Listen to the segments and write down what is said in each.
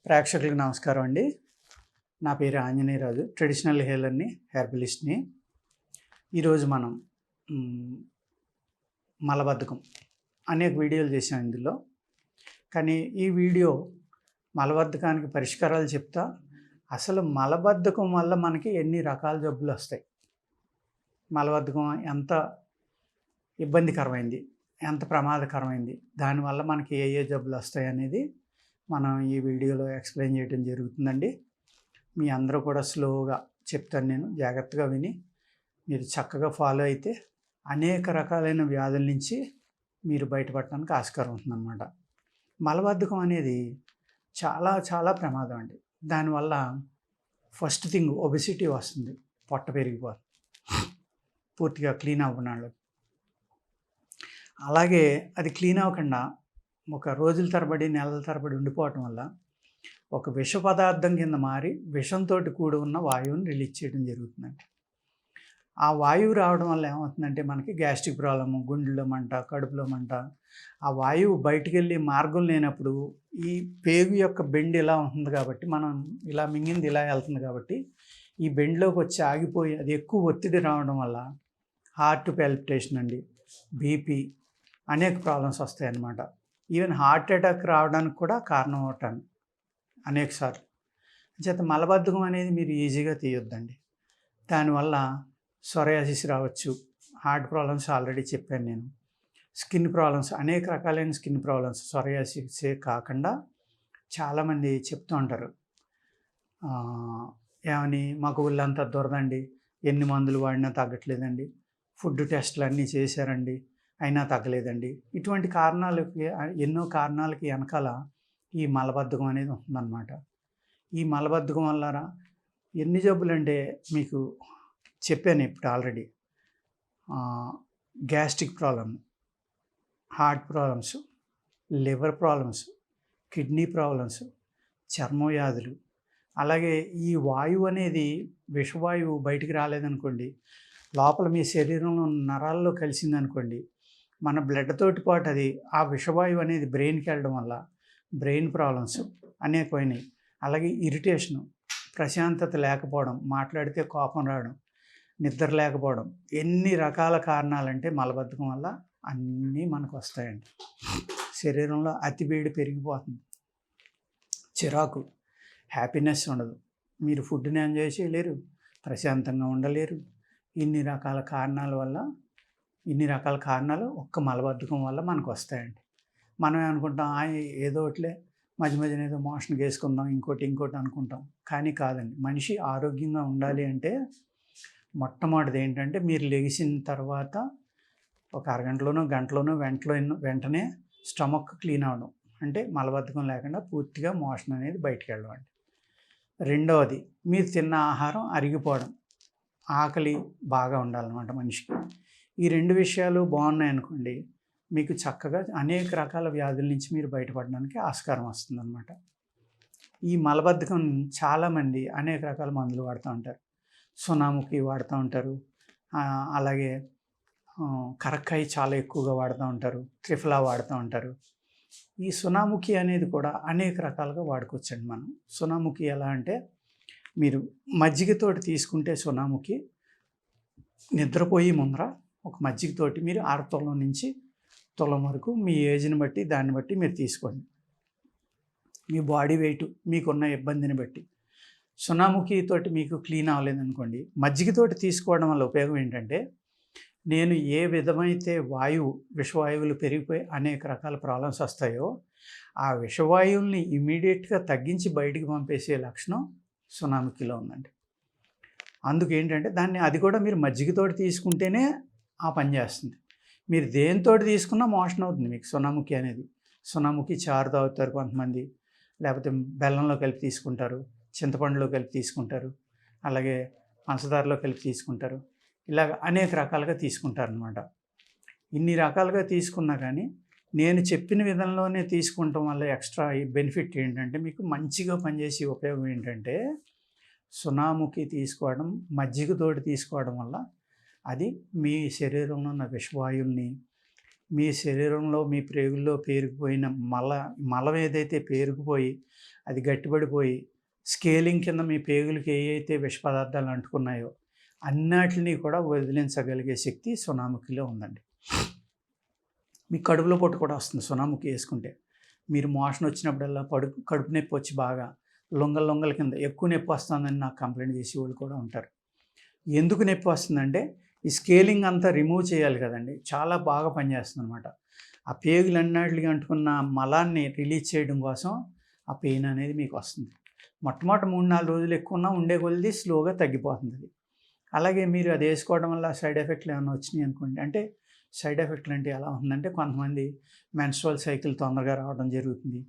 ప్రేక్షకులకు నమస్కారం అండి. నా పేరు ఆంజనేయరాజు. ట్రెడిషనల్ హీలర్‌ని, హెర్బలిస్ట్‌ని. ఈరోజు మనం హ్మ్, మలబద్ధకం అనేక వీడియోలు చేశాం ఇందులో. కానీ ఈ వీడియో మలబద్ధకానికి పరిష్కారాలు చెప్తా. అసలు మలబద్ధకం వల్ల మనకి ఎన్ని రకాల జబ్బులొస్తాయి? మలబద్ధకం ఎంత ఇబ్బందికరమైంది? ఎంత ప్రమాదకరమైంది? దానివల్ల మనకి ఏ ఏ జబ్బులొస్తాయనేది మనం ఈ వీడియోలో ఎక్స్‌ప్లెయిన్ చేయడం జరుగుతుందండి. మీ అందరూ కూడా స్లోగా చెప్తాను నేను. జాగ్రత్తగా విని మీరు చక్కగా ఫాలో అయితే అనేక రకాలైన వ్యాధుల నుంచి మీరు బయటపడటానికి ఆస్కారం ఉంటుందన్నమాట. మలబద్ధకం అనేది చాలా చాలా ప్రమాదం అండి. దానివల్ల ఫస్ట్ థింగ్ ఒబెసిటీ వస్తుంది. పొట్ట పెరిగిపోతుంది. పూర్తిగా క్లీన్ అవ్వనాళ్ళు. అలాగే అది క్లీన్ అవ్వకుండా ఒక రోజుల తరబడి, నెలల తరబడి ఉండిపోవటం వల్ల ఒక విష పదార్థం కింద మారి విషంతోటి కూడి ఉన్న వాయువుని రిలీజ్ చేయడం జరుగుతుందండి. ఆ వాయువు రావడం వల్ల ఏమవుతుందంటే మనకి గ్యాస్ట్రిక్ ప్రాబ్లము, గుండెలో మంట, కడుపులో మంట. ఆ వాయువు బయటికెళ్ళి మార్గం లేనప్పుడు ఈ పేగు యొక్క బెండ్ ఇలా ఉంటుంది కాబట్టి మనం ఇలా మింగింది ఇలా వెళ్తుంది కాబట్టి ఈ బెండ్లోకి వచ్చి ఆగిపోయి అది ఎక్కువ ఒత్తిడి రావడం వల్ల హార్ట్ పాల్పిటేషన్ అండి, బీపీ అనేక ప్రాబ్లమ్స్ వస్తాయన్నమాట. ఈవెన్ హార్ట్ అటాక్ రావడానికి కూడా కారణం అవుతాను అనేకసార్లు. చేత మలబద్ధకం అనేది మీరు ఈజీగా తీయొద్దండి. దానివల్ల సొరయాసిస్ రావచ్చు, హార్ట్ ప్రాబ్లమ్స్ ఆల్రెడీ చెప్పాను నేను. స్కిన్ ప్రాబ్లమ్స్, అనేక రకాలైన స్కిన్ ప్రాబ్లమ్స్ సొరయాసిసే కాకుండా చాలామంది చెప్తూ ఉంటారు, ఏమని మాకు ఒళ్ళంతా దురదండి, ఎన్ని మందులు వాడినా తగ్గట్లేదండి, ఫుడ్ టెస్టులు అన్నీ చేశారండి అయినా తగ్గలేదండి. ఇటువంటి కారణాలకి ఎన్నో కారణాలకి వెనకాల ఈ మలబద్ధకం అనేది ఉంటుందన్నమాట. ఈ మలబద్ధకం వల్ల ఎన్ని జబ్బులంటే మీకు చెప్పాను ఇప్పుడు already. Gastric problem, heart problems, liver problems, kidney problems, చర్మ వ్యాధులు. అలాగే ఈ వాయువు అనేది విషవాయువు బయటికి రాలేదనుకోండి, లోపల మీ శరీరంలో నరాల్లో కలిసిందనుకోండి, మన బ్లడ్ తోటి పాటు అది ఆ విషవాయువు అనేది బ్రెయిన్కి వెళ్ళడం వల్ల బ్రెయిన్ ప్రాబ్లమ్స్ అనేకమైనవి. అలాగే ఇరిటేషను, ప్రశాంతత లేకపోవడం, మాట్లాడితే కోపం రావడం, నిద్ర లేకపోవడం, ఎన్ని రకాల కారణాలంటే మలబద్ధకం వల్ల అన్నీ మనకు వస్తాయండి. శరీరంలో అతివేడి పెరిగిపోతుంది, చిరాకు, హ్యాపీనెస్ ఉండదు, మీరు ఫుడ్ని ఎంజాయ్ చేయలేరు, ప్రశాంతంగా ఉండలేరు. ఇన్ని రకాల కారణాలు ఒక్క మలబద్ధకం వల్ల మనకు వస్తాయండి. మనం ఏమనుకుంటాం, ఏదో ఒకటిలే మధ్య మధ్యన ఏదో మోషన్కి వేసుకుందాం, ఇంకోటి అనుకుంటాం. కానీ కాదండి. మనిషి ఆరోగ్యంగా ఉండాలి అంటే మొట్టమొదటిది ఏంటంటే మీరు లెగిసిన తర్వాత ఒక అరగంటలోనో గంటలోనో వెంటనే స్టమక్ క్లీన్ అవ్వడం, అంటే మలబద్ధకం లేకుండా పూర్తిగా మోషన్ అనేది బయటికి వెళ్ళడం అండి. రెండవది మీరు తిన్న ఆహారం అరిగిపోవడం, ఆకలి బాగా ఉండాలన్నమాట మనిషికి. ఈ రెండు విషయాలు బాగున్నాయనుకోండి, మీకు చక్కగా అనేక రకాల వ్యాధుల నుంచి మీరు బయటపడడానికి ఆస్కారం వస్తుందన్నమాట. ఈ మలబద్ధకం చాలామంది అనేక రకాల మందులు వాడుతూ ఉంటారు. సునాముఖి వాడుతూ ఉంటారు, అలాగే కరక్కాయ చాలా ఎక్కువగా వాడుతూ ఉంటారు, త్రిఫలా వాడుతూ ఉంటారు. ఈ సునాముఖి అనేది కూడా అనేక రకాలుగా వాడుకోవచ్చండి మనం. సునాముఖి ఎలా అంటే మీరు మజ్జిగతోటి తీసుకుంటే సునాముఖి నిద్రపోయి ముందర ఒక మజ్జిగతోటి మీరు 6 తులం నుంచి తులం వరకు మీ ఏజ్ని బట్టి దాన్ని బట్టి మీరు తీసుకోండి, మీ బాడీ వెయిట్ మీకున్న ఇబ్బందిని బట్టి. సునాముఖితోటి మీకు క్లీన్ అవ్వలేదనుకోండి, మజ్జిగతోటి తీసుకోవడం వల్ల ఉపయోగం ఏంటంటే, నేను ఏ విధమైతే విషవాయువులు పెరిగిపోయి అనేక రకాల ప్రాబ్లమ్స్ వస్తాయో ఆ విషవాయువుల్ని ఇమీడియట్గా తగ్గించి బయటికి పంపేసే లక్షణం సునాముఖిలో ఉందండి. అందుకేంటంటే అది కూడా మీరు మజ్జిగతోటి తీసుకుంటేనే ఆ పని చేస్తుంది. మీరు దేనితోటి తీసుకున్నా మోషన్ అవుతుంది మీకు సునాముఖి అనేది. సునాముఖి చారు తాగుతారు కొంతమంది, లేకపోతే బెల్లంలో కలిపి తీసుకుంటారు, చింతపండులో కలిపి తీసుకుంటారు, అలాగే పంచదారలో కలిపి తీసుకుంటారు. ఇలాగ అనేక రకాలుగా తీసుకుంటారనమాట. ఇన్ని రకాలుగా తీసుకున్నా కానీ నేను చెప్పిన విధంలోనే తీసుకుంటాం వల్ల ఎక్స్ట్రా బెనిఫిట్ ఏంటంటే, మీకు మంచిగా పనిచేసే ఉపయోగం ఏంటంటే, సునాముఖి తీసుకోవడం, మజ్జిగతోటి తీసుకోవడం వల్ల అది మీ శరీరంలో ఉన్న విషవాయువుల్ని మీ శరీరంలో మీ ప్రేగుల్లో పేరుకుపోయిన మలం ఏదైతే పేరుకుపోయి అది గట్టిపడిపోయి స్కేలింగ్ కింద మీ పేగులకి ఏవైతే విష పదార్థాలు అంటుకున్నాయో అన్నిటిని కూడా వదిలించగలిగే శక్తి సోనాముఖిలో ఉందండి. మీ కడుపులో పొట్టు కూడా వస్తుంది సోనాముఖి వేసుకుంటే. మీరు మోషన్ వచ్చినప్పుడల్లా కడుపు నొప్పి వచ్చి బాగా లొంగల కింద ఎక్కువ నొప్పి వస్తుందని నాకు కంప్లైంట్ చేసేవాళ్ళు కూడా ఉంటారు. ఎందుకు నొప్పి వస్తుందంటే ఈ స్కేలింగ్ అంతా రిమూవ్ చేయాలి కదండి. చాలా బాగా పనిచేస్తుంది అనమాట. ఆ పేగులన్నిటికి అంటుకున్న మలాన్ని రిలీజ్ చేయడం కోసం ఆ పెయిన్ అనేది మీకు వస్తుంది. మొట్టమొదటి 3-4 రోజులు ఎక్కువ ఉన్నా ఉండే కొలిది స్లోగా తగ్గిపోతుంది అది. అలాగే మీరు అది వేసుకోవడం వల్ల సైడ్ ఎఫెక్ట్లు ఏమైనా వచ్చినాయి అనుకోండి, అంటే సైడ్ ఎఫెక్ట్లు అంటే ఎలా ఉంటుందంటే కొంతమంది మెన్స్ట్రువల్ సైకిల్ తొందరగా రావడం జరుగుతుంది,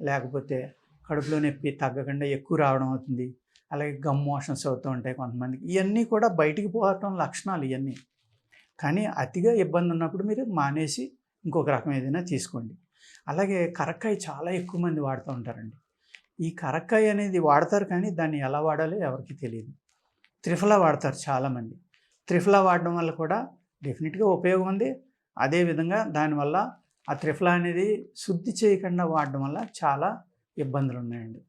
లేకపోతే కడుపులో నొప్పి తగ్గకుండా ఎక్కువ రావడం అవుతుంది, అలాగే గమ్ మోషన్స్ అవుతూ ఉంటాయి కొంతమందికి. ఇవన్నీ కూడా బయటికి పోవటం లక్షణాలు ఇవన్నీ. కానీ అతిగా ఇబ్బంది ఉన్నప్పుడు మీరు మానేసి ఇంకొక రకం ఏదైనా తీసుకోండి. అలాగే కరక్కాయ చాలా ఎక్కువ మంది వాడుతూ ఉంటారండి. ఈ కరక్కాయ అనేది వాడతారు కానీ దాన్ని ఎలా వాడాలో ఎవరికి తెలియదు. త్రిఫలా వాడతారు చాలామంది. త్రిఫలా వాడడం వల్ల కూడా డెఫినెట్గా ఉపయోగం ఉంది. అదేవిధంగా దానివల్ల ఆ త్రిఫలా అనేది శుద్ధి చేయకుండా వాడడం వల్ల చాలా ఇబ్బందులు ఉన్నాయండి.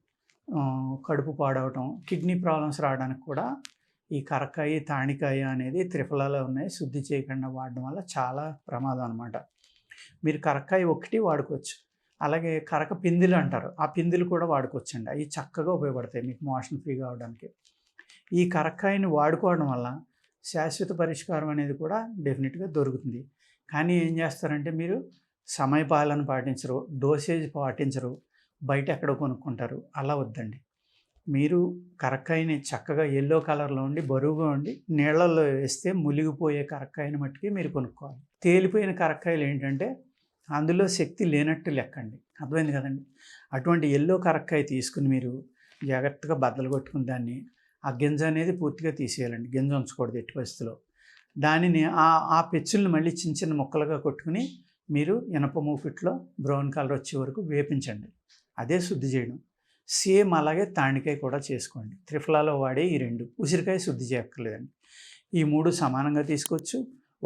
కడుపు పాడవటం, కిడ్నీ ప్రాబ్లమ్స్ రావడానికి కూడా ఈ కరక్కాయ, తాణికాయ అనేది త్రిఫలాలో ఉన్నాయి. శుద్ధి చేయకుండా వాడడం వల్ల చాలా ప్రమాదం అనమాట. మీరు కరక్కాయ ఒకటి వాడుకోవచ్చు. అలాగే కరక పిందిలు అంటారు, ఆ పిందిలు కూడా వాడుకోవచ్చండి. అవి చక్కగా ఉపయోగపడతాయి మీకు మోషన్ ఫ్రీ కావడానికి. ఈ కరక్కాయని వాడుకోవడం వల్ల శాశ్వత పరిష్కారం అనేది కూడా డెఫినెట్గా దొరుకుతుంది. కానీ ఏం చేస్తారంటే మీరు సమయపాలన పాటించరు, డోసేజ్ పాటించరు, బయట ఎక్కడో కొనుక్కుంటారు. అలా వద్దండి. మీరు కరక్కాయని చక్కగా ఎల్లో కలర్లో ఉండి బరువుగా ఉండి నీళ్ళల్లో వేస్తే మునిగిపోయే కరక్కాయని మట్టుకి మీరు కొనుక్కోవాలి. తేలిపోయిన కరక్కాయలు ఏంటంటే అందులో శక్తి లేనట్టు లెక్కండి. అర్థమైంది కదండి. అటువంటి ఎల్లో కరక్కాయ తీసుకుని మీరు జాగ్రత్తగా బద్దలు కొట్టుకుని దాన్ని ఆ గింజ అనేది పూర్తిగా తీసేయాలండి. గింజ ఉంచకూడదు ఎట్టి పరిస్థితిలో. దానిని ఆ పెచ్చుల్ని మళ్ళీ చిన్న చిన్న ముక్కలుగా కొట్టుకుని మీరు ఇనప మూకుట్లో బ్రౌన్ కలర్ వచ్చే వరకు వేపించండి. అదే శుద్ధి చేయడం. సేమ్ అలాగే తాణికాయ కూడా చేసుకోండి. త్రిఫలాలో వాడే ఈ 2. ఉసిరికాయ శుద్ధి చేయక్కర్లేదండి. ఈ 3 సమానంగా తీసుకోవచ్చు.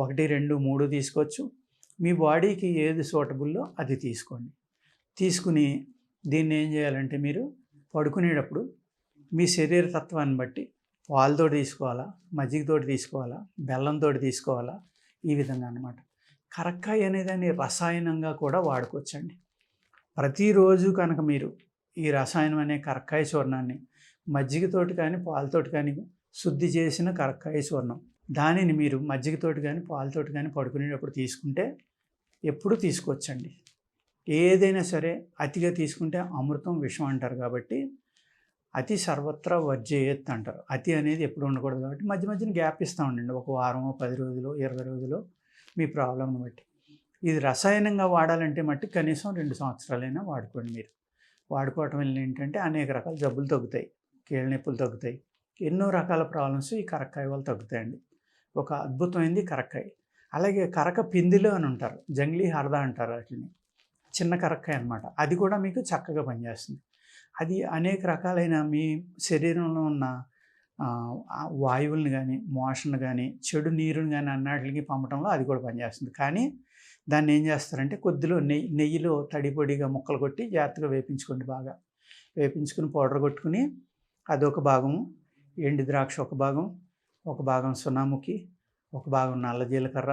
1, 2, 3 తీసుకోవచ్చు. మీ బాడీకి ఏది సూటబుల్లో అది తీసుకోండి. తీసుకుని దీన్ని ఏం చేయాలంటే మీరు పడుకునేటప్పుడు మీ శరీర తత్వాన్ని బట్టి పాలతో తీసుకోవాలా, మజ్జిగతో తీసుకోవాలా, బెల్లంతో తీసుకోవాలా, ఈ విధంగా అన్నమాట. కరక్కాయ అనేదాన్ని రసాయనంగా కూడా వాడుకోవచ్చండి. ప్రతిరోజు కనుక మీరు ఈ రసాయనం అనే కరక్కాయ చూర్ణాన్ని మజ్జిగతోటి కానీ పాలతోటి కానీ శుద్ధి చేసిన కరక్కాయ చూర్ణం దానిని మీరు మజ్జిగతోటి కానీ పాలతోటి కానీ పడుకునేటప్పుడు తీసుకుంటే ఎప్పుడు తీసుకోవచ్చండి. ఏదైనా సరే అతిగా తీసుకుంటే అమృతం విషం అంటారు కాబట్టి అతి సర్వత్రా వర్జయేత్ అంటారు. అతి అనేది ఎప్పుడు ఉండకూడదు కాబట్టి మధ్య మధ్యన గ్యాప్ ఇస్తూ ఉండండి. ఒక వారమో 10 రోజులు 20 రోజులు మీ ప్రాబ్లంని బట్టి. ఇది రసాయనంగా వాడాలంటే మట్టి కనీసం 2 సంవత్సరాలైనా వాడుకోండి మీరు. వాడుకోవటం వల్ల ఏంటంటే అనేక రకాల జబ్బులు తగ్గుతాయి, కీళ్ళ నొప్పులు తగ్గుతాయి, ఎన్నో రకాల ప్రాబ్లమ్స్ ఈ కరక్కాయ వల్ల తగ్గుతాయండి. ఒక అద్భుతమైనది కరక్కాయ. అలాగే కరక పిందిలు అని ఉంటారు, జంగ్లీ హరద అంటారు వాటిని. చిన్న కరక్కాయ అనమాట. అది కూడా మీకు చక్కగా పనిచేస్తుంది. అది అనేక రకాలైన మీ శరీరంలో ఉన్న వాయువులను కానీ, మోషన్ కానీ, చెడు నీరుని కానీ అన్నిటికి పంపడంలో అది కూడా పనిచేస్తుంది. కానీ దాన్ని ఏం చేస్తారంటే కొద్దిలో నెయ్యిలో తడిపొడిగా ముక్కలు కొట్టి జాగ్రత్తగా వేపించుకోండి. బాగా వేపించుకుని పౌడర్ కొట్టుకుని అదొక భాగము, ఎండు ద్రాక్ష ఒక భాగం సున్నాముఖి, ఒక భాగం నల్ల జీలకర్ర,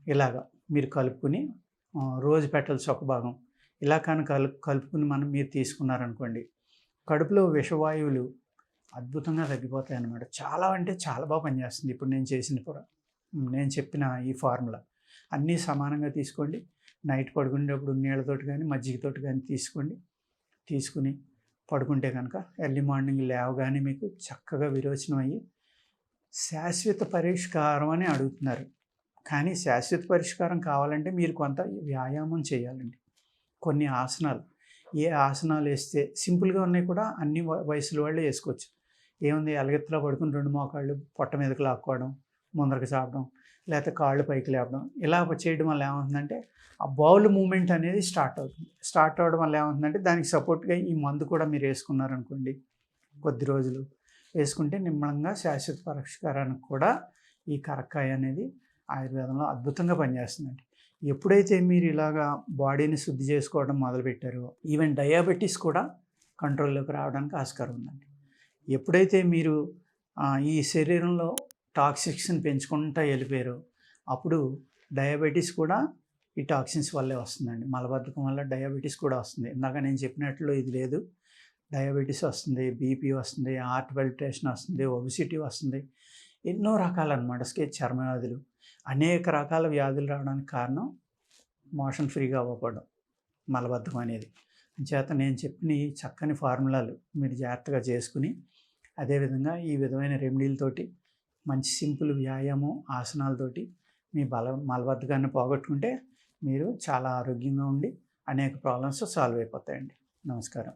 ఇలాగా మీరు కలుపుకుని రోజ్ పెటల్స్ ఒక భాగం ఇలా కానీ కలుపుకుని మీరు తీసుకున్నారనుకోండి, కడుపులో విషవాయువులు అద్భుతంగా తగ్గిపోతాయి అన్నమాట. చాలా అంటే చాలా బాగా పనిచేస్తుంది. ఇప్పుడు నేను చెప్పిన ఈ ఫార్ములా అన్నీ సమానంగా తీసుకోండి. నైట్ పడుకునేటప్పుడు నీళ్ళతోటి కానీ మజ్జిగతోటి కానీ తీసుకుని పడుకుంటే కనుక ఎర్లీ మార్నింగ్ లేవగానే మీకు చక్కగా విరోచనం అయ్యి శాశ్వత పరిష్కారం అని అడుగుతున్నారు. కానీ శాశ్వత పరిష్కారం కావాలంటే మీరు కొంత వ్యాయామం చేయాలండి. కొన్ని ఆసనాలు, ఏ ఆసనాలు వేస్తే సింపుల్గా ఉన్నాయి కూడా అన్ని వయసుల వాళ్ళు వేసుకోవచ్చు. ఏముంది, ఎలగెత్తులో పడుకుని 2 మోకాళ్ళు పొట్ట మీదకి లాక్కోవడం, ముందరకు చాపడం, లేకపోతే కాళ్ళు పైకి లేపడం, ఇలా చేయడం వల్ల ఏమవుతుందంటే ఆ బౌల్ మూమెంట్ అనేది స్టార్ట్ అవుతుంది. స్టార్ట్ అవ్వడం వల్ల ఏమవుతుందంటే దానికి సపోర్ట్గా ఈ మందు కూడా మీరు వేసుకున్నారనుకోండి, కొద్ది రోజులు వేసుకుంటే నిమ్మలంగా శాశ్వత పరిష్కారానికి కూడా ఈ కరక్కాయ అనేది ఆయుర్వేదంలో అద్భుతంగా పనిచేస్తుందండి. ఎప్పుడైతే మీరు ఇలాగా బాడీని శుద్ధి చేసుకోవడం మొదలుపెట్టారో ఈవెన్ డయాబెటీస్ కూడా కంట్రోల్లోకి రావడానికి ఆస్కారం ఉందండి. ఎప్పుడైతే మీరు ఈ శరీరంలో టాక్సిక్స్ని పెంచుకుంటూ వెళ్ళిపోయారో అప్పుడు డయాబెటీస్ కూడా ఈ టాక్సిన్స్ వల్లే వస్తుందండి. మలబద్ధకం వల్ల డయాబెటీస్ కూడా వస్తుంది. ఇందాక నేను చెప్పినట్లు ఇది లేదు, డయాబెటీస్ వస్తుంది, బీపీ వస్తుంది, హార్ట్ పల్పిటేషన్ వస్తుంది, ఒబిసిటీ వస్తుంది, ఎన్నో రకాలన్నమాట. చర్మ వ్యాధులు, అనేక రకాల వ్యాధులు రావడానికి కారణం మోషన్ ఫ్రీగా అవ్వకపోవడం, మలబద్ధకం అనేది. చేత నేను చెప్పిన ఈ చక్కని ఫార్ములాలు మీరు జాగ్రత్తగా చేసుకుని, అదేవిధంగా ఈ విధమైన రెమెడీలతోటి మంచి సింపుల్ వ్యాయామం ఆసనాలతోటి మీ మలబద్ధకాన్ని పోగొట్టుకుంటే మీరు చాలా ఆరోగ్యంగా ఉండి అనేక ప్రాబ్లమ్స్ సాల్వ్ అయిపోతాయండి. నమస్కారం.